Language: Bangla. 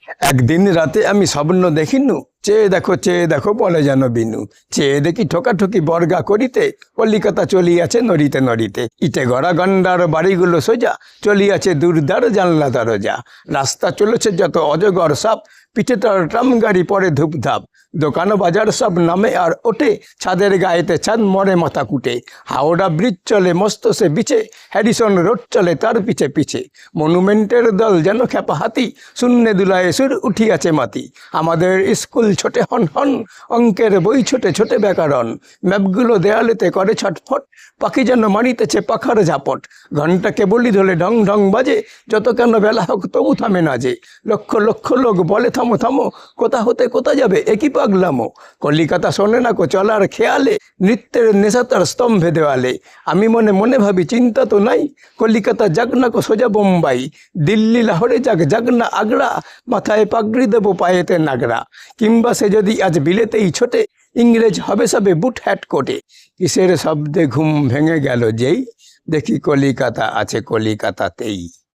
একদিন রাতে আমি স্বপ্ন দেখিনু, চেয়ে দেখো বলে যেন বিনু। চেয়ে দেখি ঠোকাঠুকি বর্গা করিতে, কলিকাতা চলিয়াছে নড়িতে নড়িতে। ইটে গড়া গন্ডার বাড়িগুলো সোজা, চলিয়াছে দুর্দার জানলা দরজা। রাস্তা চলেছে যত অজগর সাপ, পিঠে তার ট্রাম গাড়ি পরে ধূপধাপ। দোকান বাজার সব নামে আর ওঠে, ছাদের গায়েতে ছাদ মরে মাথা কুটে। হাওড়া ব্রিজ চলে মস্ত সে বিছে, হ্যারিসন রোড চলে তার পিছে পিছে। মনুমেন্টের দল যেন খেপা হাতি, শূন্যে দুলায় সুর উঠিয়াছে মাতি। আমাদের স্কুল ছোটে হন হন, অঙ্কের বই ছোটে ছোটে ব্যাকরণ। ম্যাপগুলো দেয়ালেতে করে ছটফট, পাখি যেন মারিতেছে পাখার ঝাপট। ঘন্টা কেবলই ধরে ঢং ঢং বাজে, যত কেন বেলা হোক তবু থামে না যে। লক্ষ লক্ষ লোক বলে থামো থামো, কোথা হতে কোথা যাবে একই পাগলামো। কলিকাতা শোনে না কো চলার খেয়ালে, নৃত্যের নেশা তার স্তম্ভে দেওয়ালে। আমি মনে মনে ভাবি চিন্তা তো নাই, কলিকাতা যাক না কো সোজা বোম্বাই। দিল্লি লাহোরে যাক যাক না আগ্রা, মাথায় পাগড়ি দেবো পায়েতে নাগরা। কিংবা সে যদি আজ বিলেতেই ছোটে, ইংরেজ হবে সবে বুট হ্যাট কোটে। কিসের শব্দে ঘুম ভেঙে গেল যেই, দেখি কলিকাতা আছে কলিকাতাতেই।